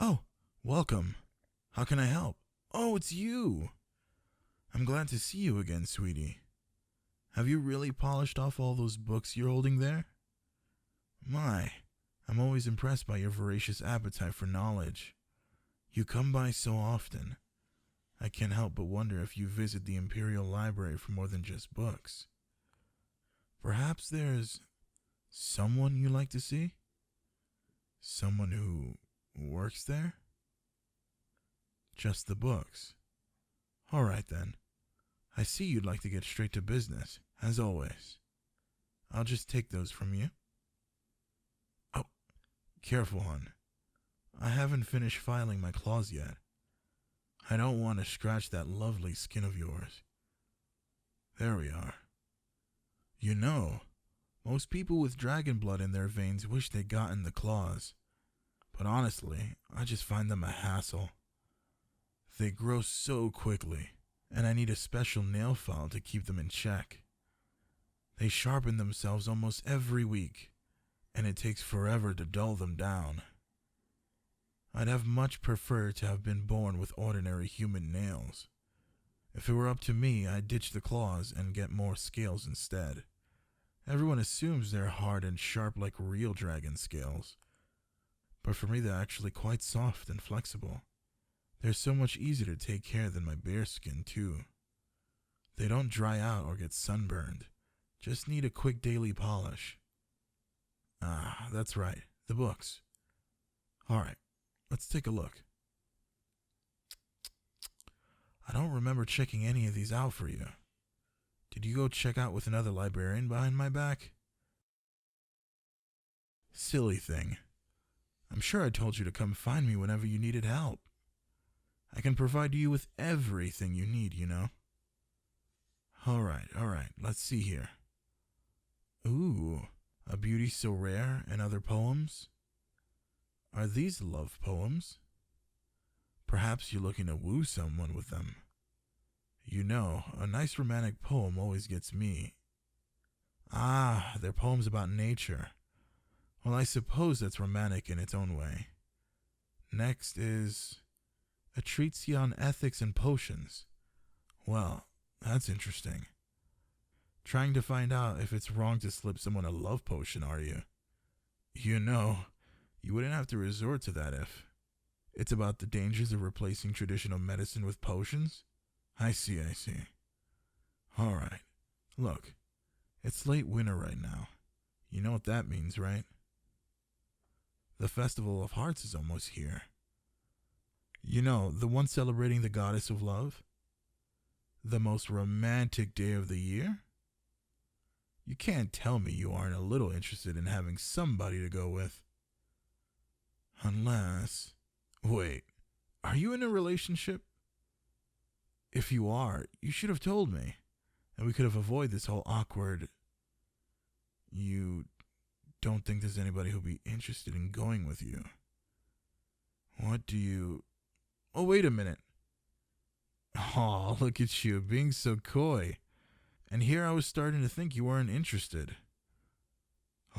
Oh, welcome. How can I help? Oh, it's you. I'm glad to see you again, sweetie. Have you really polished off all those books you're holding there? My, I'm always impressed by your voracious appetite for knowledge. You come by so often. I can't help but wonder if you visit the Imperial Library for more than just books. Perhaps there's someone you like to see? Someone who works there? Just the books. All right then. I see you'd like to get straight to business, as always. I'll just take those from you. Oh, careful, hon. I haven't finished filing my claws yet. I don't want to scratch that lovely skin of yours. There we are. You know, most people with dragon blood in their veins wish they'd gotten the claws. But honestly, I just find them a hassle. They grow so quickly, and I need a special nail file to keep them in check. They sharpen themselves almost every week, and it takes forever to dull them down. I'd have much preferred to have been born with ordinary human nails. If it were up to me, I'd ditch the claws and get more scales instead. Everyone assumes they're hard and sharp like real dragon scales. But for me, they're actually quite soft and flexible. They're so much easier to take care than my bare skin, too. They don't dry out or get sunburned. Just need a quick daily polish. Ah, that's right, the books. Alright, let's take a look. I don't remember checking any of these out for you. Did you go check out with another librarian behind my back? Silly thing. I'm sure I told you to come find me whenever you needed help. I can provide you with everything you need, you know. Alright, let's see here. Ooh, A Beauty So Rare and Other Poems? Are these love poems? Perhaps you're looking to woo someone with them. You know, a nice romantic poem always gets me. Ah, they're poems about nature. Well, I suppose that's romantic in its own way. Next is a treatise on ethics and potions. Well, that's interesting. Trying to find out if it's wrong to slip someone a love potion, are you? You know, you wouldn't have to resort to that if it's about the dangers of replacing traditional medicine with potions? I see. Alright, look, it's late winter right now. You know what that means, right? The Festival of Hearts is almost here. You know, the one celebrating the goddess of love? The most romantic day of the year? You can't tell me you aren't a little interested in having somebody to go with. Unless... Wait, are you in a relationship? If you are, you should have told me, and we could have avoided this whole awkward... You don't think there's anybody who'll be interested in going with you? What do you... Oh, wait a minute. Oh, look at you, being so coy. And here I was starting to think you weren't interested.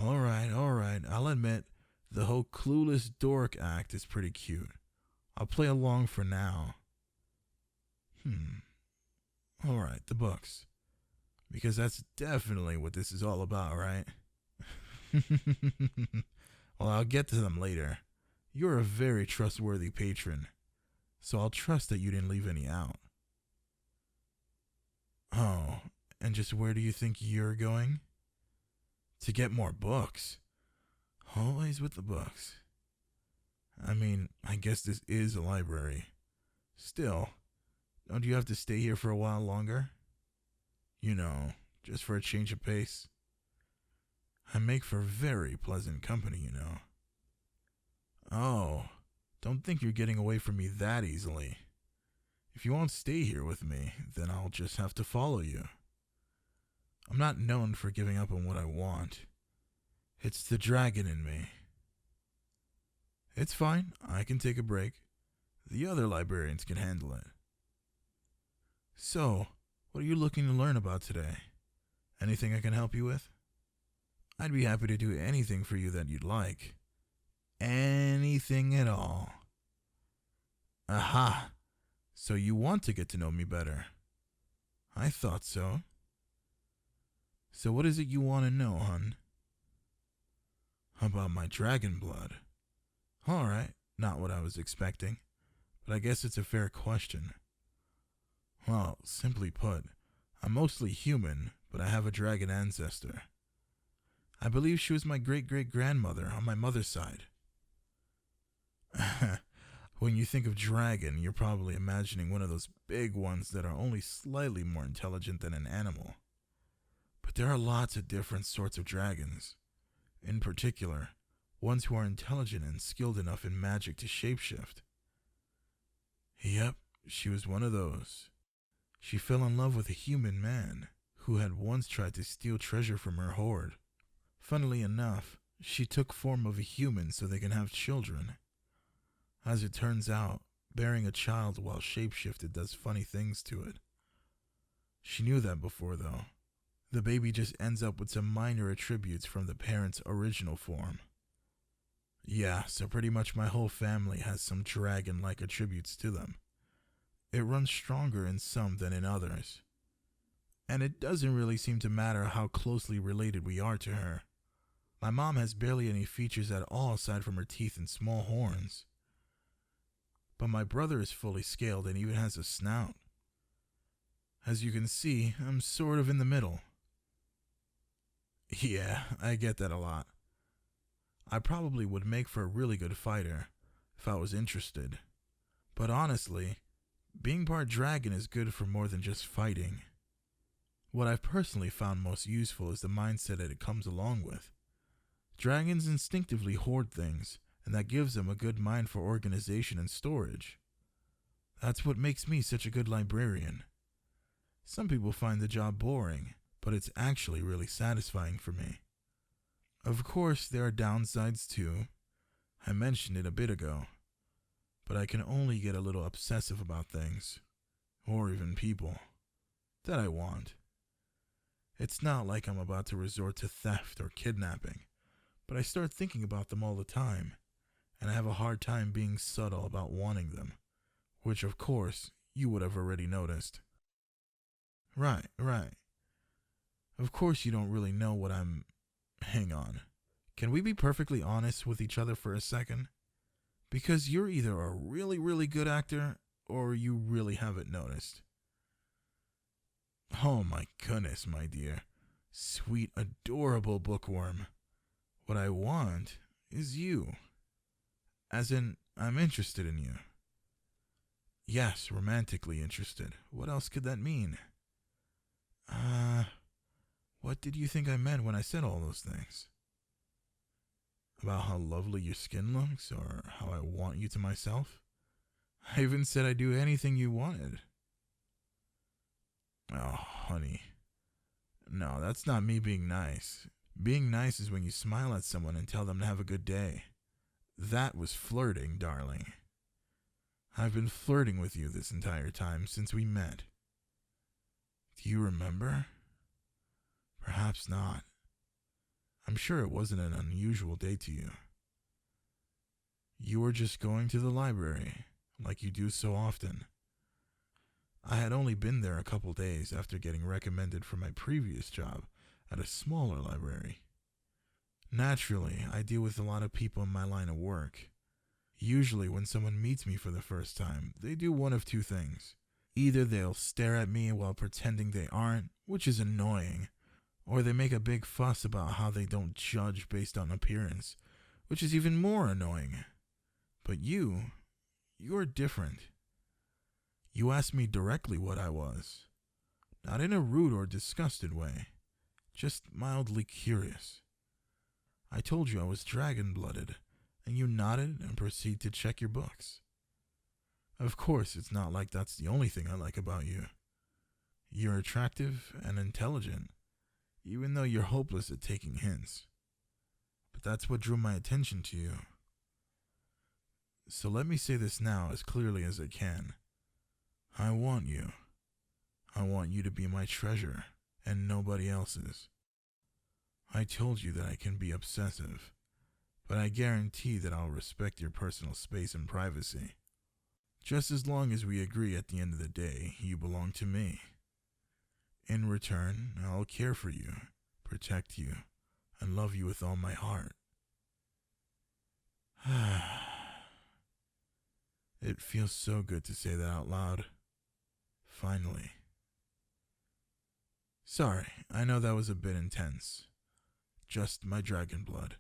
All right, I'll admit, the whole clueless dork act is pretty cute. I'll play along for now. All right, the books. Because that's definitely what this is all about, right? Well, I'll get to them later. You're a very trustworthy patron, so I'll trust that you didn't leave any out. Oh, and just where do you think you're going? To get more books. Always with the books. I mean, I guess this is a library. Still, don't you have to stay here for a while longer? You know, just for a change of pace. I make for very pleasant company, you know. Oh, don't think you're getting away from me that easily. If you won't stay here with me, then I'll just have to follow you. I'm not known for giving up on what I want. It's the dragon in me. It's fine, I can take a break. The other librarians can handle it. So, what are you looking to learn about today? Anything I can help you with? I'd be happy to do anything for you that you'd like. Anything at all. Aha! So you want to get to know me better? I thought so. So what is it you want to know, hun? About my dragon blood. Alright, not what I was expecting, but I guess it's a fair question. Well, simply put, I'm mostly human, but I have a dragon ancestor. I believe she was my great-great-grandmother on my mother's side. When you think of dragon, you're probably imagining one of those big ones that are only slightly more intelligent than an animal. But there are lots of different sorts of dragons. In particular, ones who are intelligent and skilled enough in magic to shapeshift. Yep, she was one of those. She fell in love with a human man who had once tried to steal treasure from her hoard. Funnily enough, she took form of a human so they can have children. As it turns out, bearing a child while shapeshifted does funny things to it. She knew that before, though. The baby just ends up with some minor attributes from the parent's original form. Yeah, so pretty much my whole family has some dragon-like attributes to them. It runs stronger in some than in others. And it doesn't really seem to matter how closely related we are to her. My mom has barely any features at all aside from her teeth and small horns. But my brother is fully scaled and even has a snout. As you can see, I'm sort of in the middle. Yeah, I get that a lot. I probably would make for a really good fighter if I was interested. But honestly, being part dragon is good for more than just fighting. What I've personally found most useful is the mindset that it comes along with. Dragons instinctively hoard things, and that gives them a good mind for organization and storage. That's what makes me such a good librarian. Some people find the job boring, but it's actually really satisfying for me. Of course, there are downsides too. I mentioned it a bit ago. But I can only get a little obsessive about things, or even people, that I want. It's not like I'm about to resort to theft or kidnapping, but I start thinking about them all the time, and I have a hard time being subtle about wanting them, which of course you would have already noticed. Right. Of course you don't really know what I'm... Hang on. Can we be perfectly honest with each other for a second? Because you're either a really, really good actor, or you really haven't noticed. Oh my goodness, my dear. Sweet, adorable bookworm. What I want is you. As in, I'm interested in you. Yes, romantically interested. What else could that mean? What did you think I meant when I said all those things? About how lovely your skin looks, or how I want you to myself? I even said I'd do anything you wanted. Oh, honey. No, that's not me being nice. Being nice is when you smile at someone and tell them to have a good day. That was flirting, darling. I've been flirting with you this entire time since we met. Do you remember? Perhaps not. I'm sure it wasn't an unusual day to you. You were just going to the library, like you do so often. I had only been there a couple days after getting recommended for my previous job at a smaller library. Naturally, I deal with a lot of people in my line of work. Usually when someone meets me for the first time, they do one of two things. Either they'll stare at me while pretending they aren't, which is annoying, or they make a big fuss about how they don't judge based on appearance, which is even more annoying. But you're different. You asked me directly what I was. Not in a rude or disgusted way, just mildly curious. I told you I was dragon-blooded, and you nodded and proceeded to check your books. Of course, it's not like that's the only thing I like about you. You're attractive and intelligent, even though you're hopeless at taking hints. But that's what drew my attention to you. So let me say this now as clearly as I can. I want you. I want you to be my treasure and nobody else's. I told you that I can be obsessive, but I guarantee that I'll respect your personal space and privacy. Just as long as we agree at the end of the day, you belong to me. In return, I'll care for you, protect you, and love you with all my heart. It feels so good to say that out loud. Finally. Sorry, I know that was a bit intense. Just my dragon blood.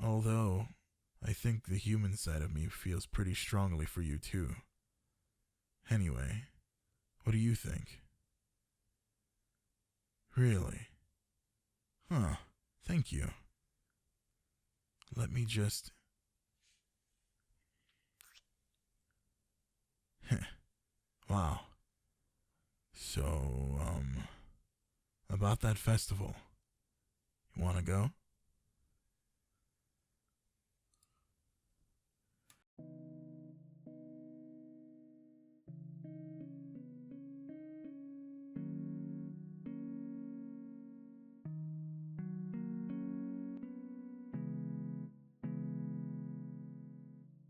Although, I think the human side of me feels pretty strongly for you too. Anyway, what do you think? Really? Huh, thank you. Let me just... Wow. So, about that festival. You wanna go?